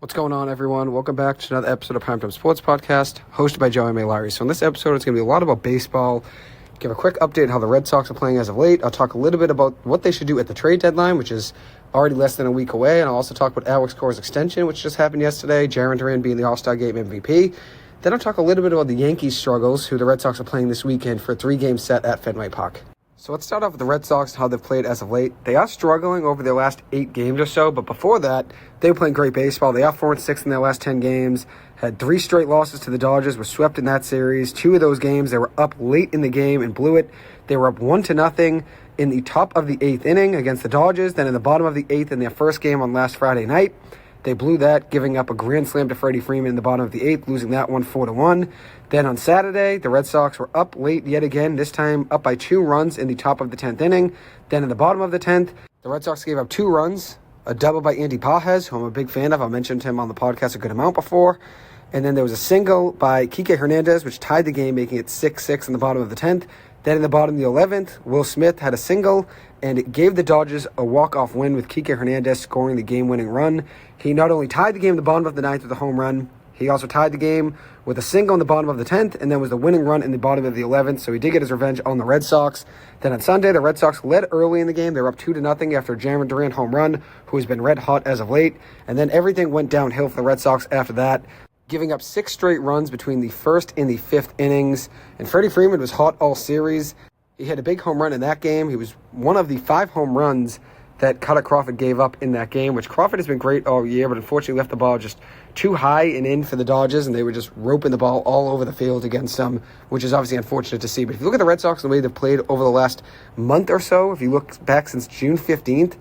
What's going on, everyone? Welcome back to another episode of Primetime Sports Podcast, hosted by Joey May Larry. So in this episode, it's going to be a lot about baseball. Give a quick update on how the Red Sox are playing as of late. I'll talk a little bit about what they should do at the trade deadline, which is already less than a week away. And I'll also talk about Alex Cora's extension, which just happened yesterday, Jarren Duran being the All-Star Game MVP. Then I'll talk a little bit about the Yankees' struggles, who the Red Sox are playing this weekend for a 3-game set at Fenway Park. So let's start off with the Red Sox and how they've played as of late. They are struggling over their last 8 games or so, but before that, they were playing great baseball. They are 4-6 in their last 10 games, had 3 straight losses to the Dodgers, were swept in that series. 2 of those games, they were up late in the game and blew it. They were up 1-0 in the top of the 8th inning against the Dodgers. Then in the bottom of the 8th in their first game on last Friday night, they blew that, giving up a grand slam to Freddie Freeman in the bottom of the 8th, losing that one 4-1. Then on Saturday, the Red Sox were up late yet again, this time up by 2 runs in the top of the 10th inning. Then in the bottom of the 10th, the Red Sox gave up 2 runs, a double by Andy Pages, who I'm a big fan of. I mentioned him on the podcast a good amount before. And then there was a single by Kike Hernandez, which tied the game, making it 6-6 in the bottom of the 10th. Then in the bottom of the 11th, Will Smith had a single, and it gave the Dodgers a walk-off win with Kike Hernandez scoring the game-winning run. He not only tied the game in the bottom of the 9th with a home run, he also tied the game with a single in the bottom of the 10th, and then was the winning run in the bottom of the 11th, so he did get his revenge on the Red Sox. Then on Sunday, the Red Sox led early in the game. They were up 2-0 after a Jarren Duran home run, who has been red hot as of late. And then everything went downhill for the Red Sox after that, giving up 6 straight runs between the 1st and the 5th innings. And Freddie Freeman was hot all series. He had a big home run in that game. He was one of the 5 home runs that Cutter Crawford gave up in that game, which Crawford has been great all year, but unfortunately left the ball just too high and in for the Dodgers, and they were just roping the ball all over the field against them, which is obviously unfortunate to see. But if you look at the Red Sox and the way they've played over the last month or so, if you look back since June 15th,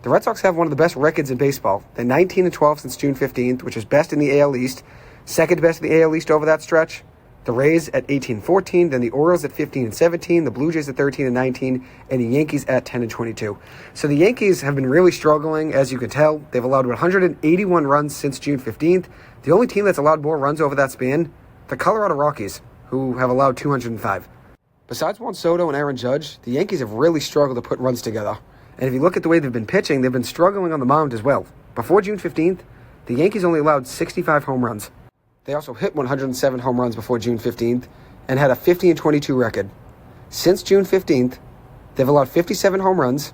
the Red Sox have one of the best records in baseball. They're 19-12 since June 15th, which is best in the AL East, second best in the AL East over that stretch. The Rays at 18-14, then the Orioles at 15-17, the Blue Jays at 13-19, and the Yankees at 10-22. So the Yankees have been really struggling, as you can tell. They've allowed 181 runs since June 15th. The only team that's allowed more runs over that span, the Colorado Rockies, who have allowed 205. Besides Juan Soto and Aaron Judge, the Yankees have really struggled to put runs together. And if you look at the way they've been pitching, they've been struggling on the mound as well. Before June 15th, the Yankees only allowed 65 home runs. They also hit 107 home runs before June 15th and had a 50-22 record. Since June 15th, they've allowed 57 home runs,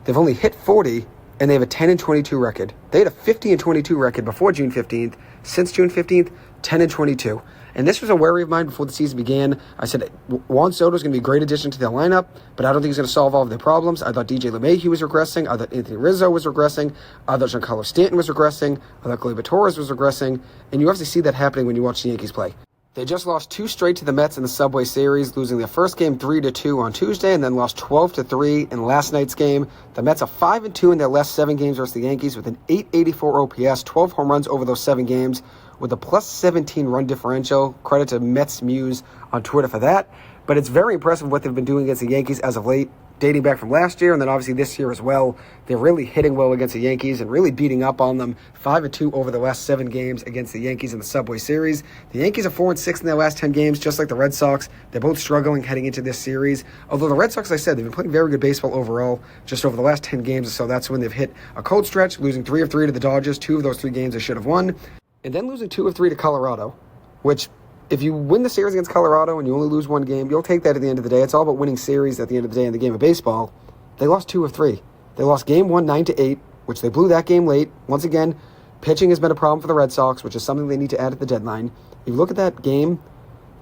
they've only hit 40, and they have a 10-22 record. They had a 50-22 record before June 15th. Since June 15th, 10-22. And this was a worry of mine before the season began. I said Juan Soto is going to be a great addition to their lineup, but I don't think he's going to solve all of their problems. I thought DJ LeMahieu was regressing. I thought Anthony Rizzo was regressing. I thought Giancarlo Stanton was regressing. I thought Gleyber Torres was regressing. And you obviously see that happening when you watch the Yankees play. They just lost 2 straight to the Mets in the Subway Series, losing their first game 3-2 on Tuesday, and then lost 12-3 in last night's game. The Mets are 5-2 in their last 7 games versus the Yankees with an .884 OPS, 12 home runs over those 7 games, with a plus 17 run differential. Credit to Mets Muse on Twitter for that. But it's very impressive what they've been doing against the Yankees as of late, dating back from last year and then obviously this year as well. They're really hitting well against the Yankees and really beating up on them. 5-2 over the last 7 games against the Yankees in the Subway Series. The Yankees are 4-6 in their last 10 games, just like the Red Sox. They're both struggling heading into this series. Although the Red Sox, like I said, they've been playing very good baseball overall just over the last 10 games or so. That's when they've hit a cold stretch, losing 3 of 3 to the Dodgers. 2 of those 3 games they should have won. And then losing 2 of 3 to Colorado, which if you win the series against Colorado and you only lose 1 game, you'll take that at the end of the day. It's all about winning series at the end of the day in the game of baseball. They lost 2 of 3. They lost game 1 9-8, which they blew that game late. Once again, pitching has been a problem for the Red Sox, which is something they need to add at the deadline. If you look at that game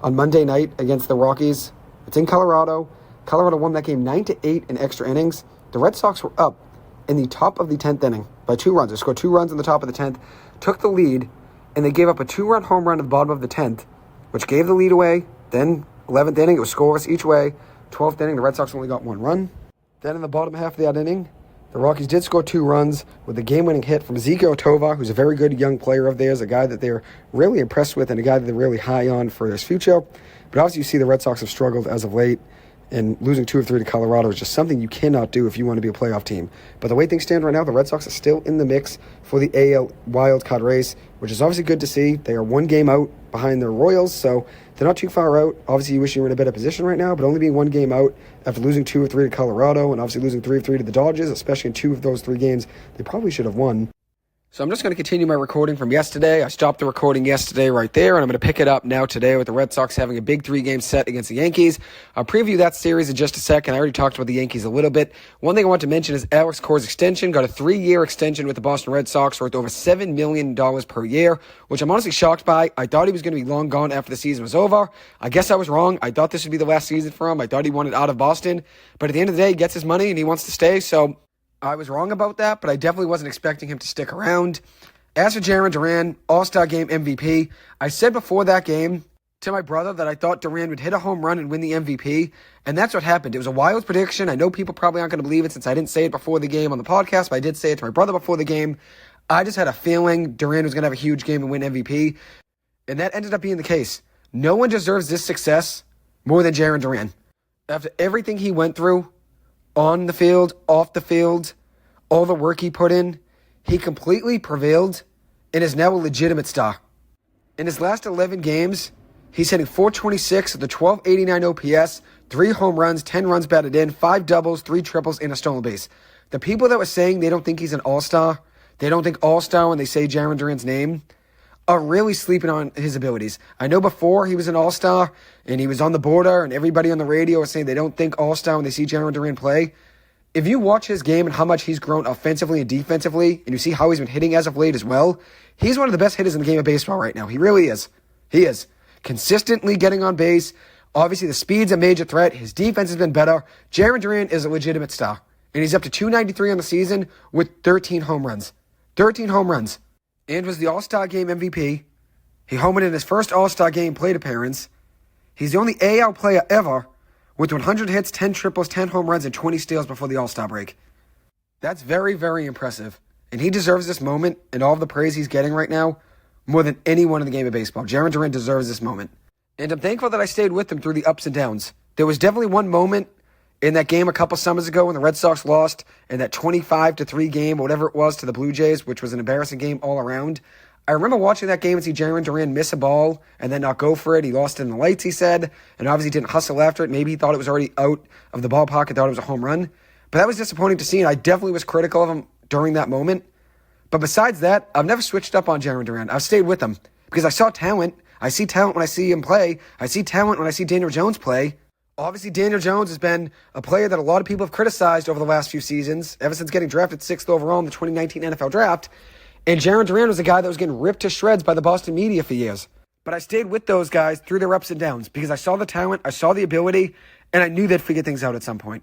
on Monday night against the Rockies, it's in Colorado. Colorado won that game 9-8 in extra innings. The Red Sox were up in the top of the 10th inning by 2 runs. They scored 2 runs in the top of the 10th, took the lead, and they gave up a 2-run home run at the bottom of the 10th, which gave the lead away. Then 11th inning, it was scoreless each way. 12th inning, the Red Sox only got 1 run. Then in the bottom half of that inning, the Rockies did score 2 runs with a game-winning hit from Ezequiel Tovar, who's a very good young player of theirs, a guy that they're really impressed with and a guy that they're really high on for his future. But obviously you see the Red Sox have struggled as of late, and losing 2 of 3 to Colorado is just something you cannot do if you want to be a playoff team. But the way things stand right now, the Red Sox are still in the mix for the AL wildcard race, which is obviously good to see. They are 1 game out behind the Royals, so they're not too far out. Obviously, you wish you were in a better position right now, but only being 1 game out after losing 2 of 3 to Colorado and obviously losing 3 of 3 to the Dodgers, especially in 2 of those 3 games they probably should have won. So I'm just going to continue my recording from yesterday. I stopped the recording yesterday right there, and I'm going to pick it up now today with the Red Sox having a big 3-game set against the Yankees. I'll preview that series in just a second. I already talked about the Yankees a little bit. One thing I want to mention is Alex Cora's extension. Got a 3-year extension with the Boston Red Sox worth over $7 million per year, which I'm honestly shocked by. I thought he was going to be long gone after the season was over. I guess I was wrong. I thought this would be the last season for him. I thought he wanted out of Boston. But at the end of the day, he gets his money and he wants to stay. So I was wrong about that, but I definitely wasn't expecting him to stick around. As for Jarren Duran, All-Star Game MVP, I said before that game to my brother that I thought Duran would hit a home run and win the MVP, and that's what happened. It was a wild prediction. I know people probably aren't going to believe it since I didn't say it before the game on the podcast, but I did say it to my brother before the game. I just had a feeling Duran was going to have a huge game and win MVP, and that ended up being the case. No one deserves this success more than Jarren Duran. After everything he went through, on the field, off the field, all the work he put in, he completely prevailed and is now a legitimate star. In his last 11 games, he's hitting .426 with a 1289 OPS, 3 home runs, 10 runs batted in, 5 doubles, 3 triples, and a stolen base. The people that were saying they don't think he's an all-star, they don't think all-star when they say Jarren Duran's name, are really sleeping on his abilities. I know before he was an all-star and he was on the border and everybody on the radio was saying they don't think all-star when they see Jarren Duran play. If you watch his game and how much he's grown offensively and defensively, and you see how he's been hitting as of late as well, he's one of the best hitters in the game of baseball right now. He really is. He is. Consistently getting on base. Obviously, the speed's a major threat. His defense has been better. Jarren Duran is a legitimate star. And he's up to .293 on the season with 13 home runs. 13 home runs. And was the All-Star Game MVP. He homered in his first All-Star Game plate appearance. He's the only AL player ever with 100 hits, 10 triples, 10 home runs, and 20 steals before the All-Star break. That's very, very impressive. And he deserves this moment and all of the praise he's getting right now more than anyone in the game of baseball. Jarren Duran deserves this moment. And I'm thankful that I stayed with him through the ups and downs. There was definitely one moment in that game a couple summers ago when the Red Sox lost in that 25-3 game, whatever it was, to the Blue Jays, which was an embarrassing game all around. I remember watching that game and see Jarren Duran miss a ball and then not go for it. He lost it in the lights, he said, and obviously didn't hustle after it. Maybe he thought it was already out of the ballpark and thought it was a home run. But that was disappointing to see, and I definitely was critical of him during that moment. But besides that, I've never switched up on Jarren Duran. I've stayed with him because I saw talent. I see talent when I see him play. I see talent when I see Daniel Jones play. Obviously, Daniel Jones has been a player that a lot of people have criticized over the last few seasons, ever since getting drafted 6th overall in the 2019 NFL Draft. And Jarren Duran was a guy that was getting ripped to shreds by the Boston media for years. But I stayed with those guys through their ups and downs because I saw the talent, I saw the ability, and I knew they'd figure things out at some point.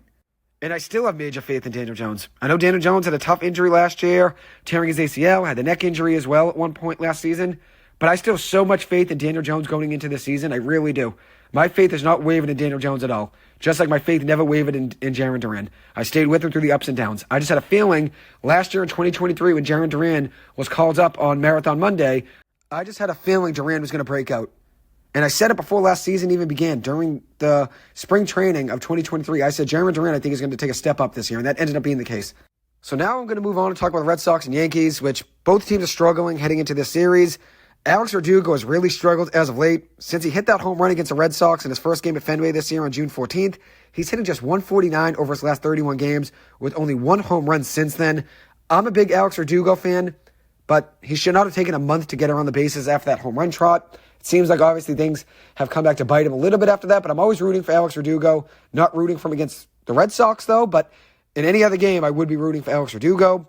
And I still have major faith in Daniel Jones. I know Daniel Jones had a tough injury last year, tearing his ACL, had the neck injury as well at one point last season. But I still have so much faith in Daniel Jones going into this season. I really do. My faith has not wavered in Daniel Jones at all. Just like my faith never wavered in Jarren Duran. I stayed with him through the ups and downs. I just had a feeling last year in 2023 when Jarren Duran was called up on Marathon Monday, I just had a feeling Duran was going to break out. And I said it before last season even began. During the spring training of 2023, I said Jarren Duran I think is going to take a step up this year, and that ended up being the case. So now I'm going to move on and talk about the Red Sox and Yankees, which both teams are struggling heading into this series. Alex Verdugo has really struggled as of late. Since he hit that home run against the Red Sox in his first game at Fenway this year on June 14th, he's hitting just .149 over his last 31 games with only 1 home run since then. I'm a big Alex Verdugo fan, but he should not have taken a month to get around the bases after that home run trot. It seems like obviously things have come back to bite him a little bit after that, but I'm always rooting for Alex Verdugo. Not rooting for him against the Red Sox, though, but in any other game, I would be rooting for Alex Verdugo.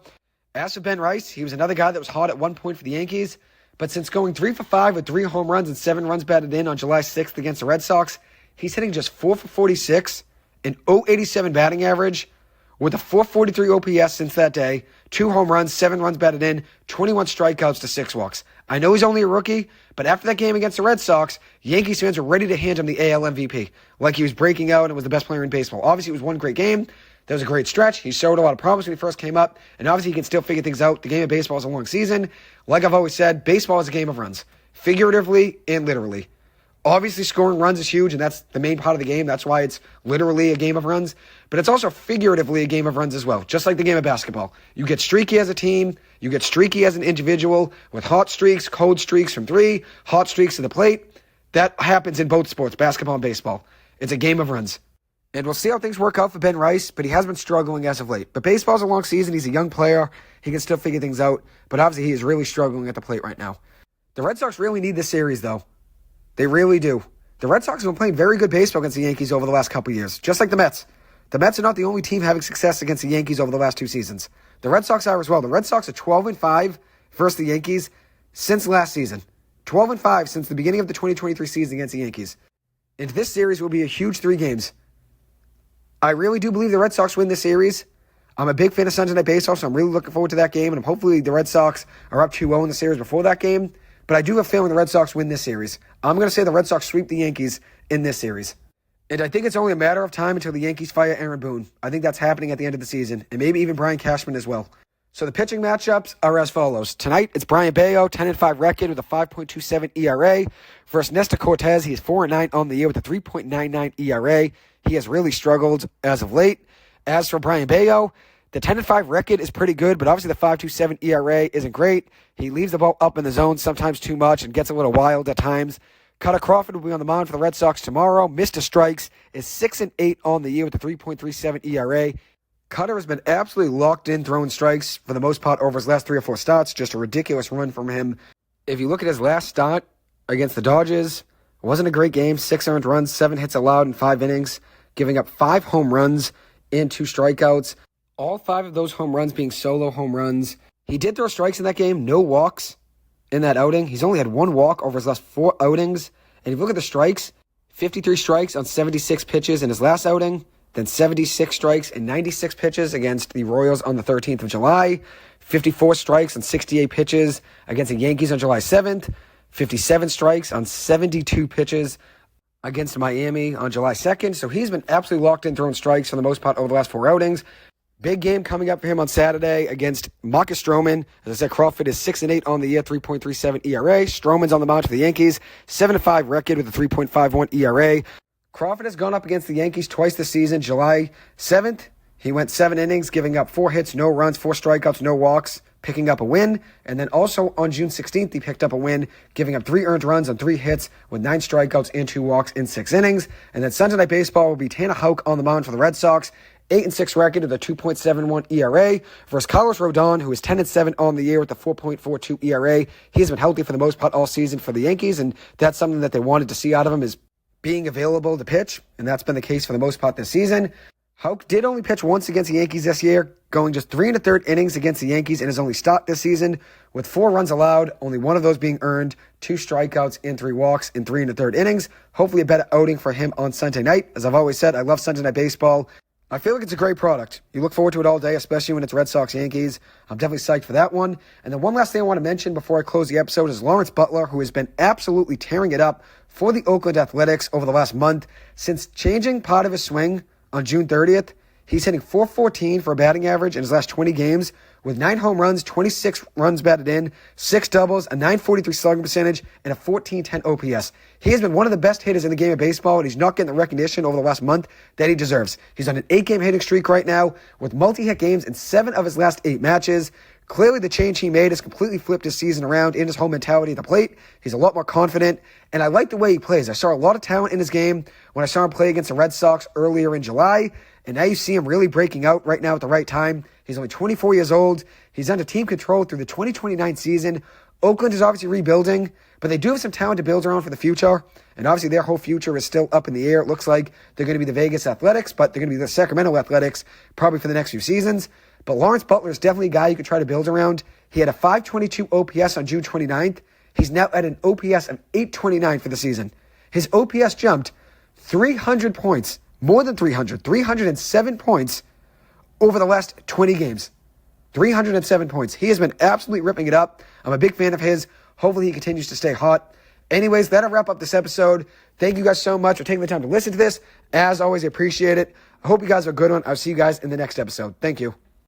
As for Ben Rice, he was another guy that was hot at one point for the Yankees. But since going 3 for 5 with 3 home runs and 7 runs batted in on July 6th against the Red Sox, he's hitting just 4 for 46, an .087 batting average, with a .443 OPS since that day, 2 home runs, 7 runs batted in, 21 strikeouts to 6 walks. I know he's only a rookie, but after that game against the Red Sox, Yankees fans were ready to hand him the AL MVP, like he was breaking out and was the best player in baseball. Obviously, it was one great game. That was a great stretch. He showed a lot of promise when he first came up, and obviously he can still figure things out. The game of baseball is a long season. Like I've always said, baseball is a game of runs, figuratively and literally. Obviously, scoring runs is huge, and that's the main part of the game. That's why it's literally a game of runs. But it's also figuratively a game of runs as well, just like the game of basketball. You get streaky as a team. You get streaky as an individual with hot streaks, cold streaks from 3, hot streaks to the plate. That happens in both sports, basketball and baseball. It's a game of runs. And we'll see how things work out for Ben Rice, but he has been struggling as of late. But baseball's a long season. He's a young player. He can still figure things out. But obviously, he is really struggling at the plate right now. The Red Sox really need this series, though. They really do. The Red Sox have been playing very good baseball against the Yankees over the last couple of years, just like the Mets. The Mets are not the only team having success against the Yankees over the last 2 seasons. The Red Sox are as well. The Red Sox are 12-5 versus the Yankees since last season. 12-5 since the beginning of the 2023 season against the Yankees. And this series will be a huge 3 games. I really do believe the Red Sox win this series. I'm a big fan of Sunday Night Baseball, so I'm really looking forward to that game. And hopefully the Red Sox are up 2-0 in the series before that game. But I do have a feeling the Red Sox win this series. I'm going to say the Red Sox sweep the Yankees in this series. And I think it's only a matter of time until the Yankees fire Aaron Boone. I think that's happening at the end of the season. And maybe even Brian Cashman as well. So the pitching matchups are as follows. Tonight, it's Brian Bayo, 10-5 record with a 5.27 ERA. Versus Nestor Cortez, he is 4-9 on the year with a 3.99 ERA. He has really struggled as of late. As for Brian Bayo, the 10-5 record is pretty good, but obviously the 5.27 ERA isn't great. He leaves the ball up in the zone sometimes too much and gets a little wild at times. Cutter Crawford will be on the mound for the Red Sox tomorrow. Mr. Strikes is 6-8 on the year with a 3.37 ERA. Cutter has been absolutely locked in throwing strikes for the most part over his last 3 or 4 starts. Just a ridiculous run from him. If you look at his last start against the Dodgers, it wasn't a great game. 6 earned runs, 7 hits allowed in 5 innings, giving up 5 home runs and 2 strikeouts. All 5 of those home runs being solo home runs. He did throw strikes in that game, no walks in that outing. He's only had 1 walk over his last 4 outings. And if you look at the strikes, 53 strikes on 76 pitches in his last outing, then 76 strikes and 96 pitches against the Royals on the 13th of July, 54 strikes on 68 pitches against the Yankees on July 7th, 57 strikes on 72 pitches against Miami on July 2nd. So he's been absolutely locked in throwing strikes for the most part over the last 4 outings. Big game coming up for him on Saturday against Marcus Stroman. As I said, Crawford is 6-8 on the year, 3.37 ERA. Stroman's on the mound for the Yankees, 7-5 record with a 3.51 ERA. Crawford has gone up against the Yankees twice this season. July 7th, he went 7 innings, giving up 4 hits, no runs, 4 strikeouts, no walks, picking up a win. And then also on June 16th, he picked up a win, giving up 3 earned runs on 3 hits with 9 strikeouts and 2 walks in 6 innings. And then Sunday Night Baseball will be Tanner Houck on the mound for the Red Sox, 8-6 record with a 2.71 ERA versus Carlos Rodon, who is 10-7 on the year with a 4.42 ERA. He has been healthy for the most part all season for the Yankees, and that's something that they wanted to see out of him, is being available to pitch, and that's been the case for the most part this season. Houck did only pitch once against the Yankees this year, going just 3 1/3 innings against the Yankees in his only start this season, with 4 runs allowed, only 1 of those being earned, 2 strikeouts and 3 walks in 3 1/3 innings. Hopefully a better outing for him on Sunday night. As I've always said, I love Sunday Night Baseball. I feel like it's a great product. You look forward to it all day, especially when it's Red Sox Yankees. I'm definitely psyched for that one. And then one last thing I want to mention before I close the episode is Lawrence Butler, who has been absolutely tearing it up for the Oakland Athletics over the last month. Since changing part of his swing on June 30th, he's hitting .414 for a batting average in his last 20 games with 9 home runs, 26 runs batted in, 6 doubles, a .943 slugging percentage, and a .1410 OPS. He has been one of the best hitters in the game of baseball, and he's not getting the recognition over the last month that he deserves. He's on an 8-game hitting streak right now with multi-hit games in 7 of his last 8 matches. Clearly, the change he made has completely flipped his season around in his whole mentality at the plate. He's a lot more confident, and I like the way he plays. I saw a lot of talent in his game when I saw him play against the Red Sox earlier in July, and now you see him really breaking out right now at the right time. He's only 24 years old. He's under team control through the 2029 season. Oakland is obviously rebuilding, but they do have some talent to build around for the future, and obviously their whole future is still up in the air. It looks like they're going to be the Vegas Athletics, but they're going to be the Sacramento Athletics probably for the next few seasons. But Lawrence Butler is definitely a guy you could try to build around. He had a .522 OPS on June 29th. He's now at an OPS of .829 for the season. His OPS jumped 300 points, more than 300, 307 points over the last 20 games. 307 points. He has been absolutely ripping it up. I'm a big fan of his. Hopefully he continues to stay hot. Anyways, that'll wrap up this episode. Thank you guys so much for taking the time to listen to this. As always, I appreciate it. I hope you guys have a good one. I'll see you guys in the next episode. Thank you.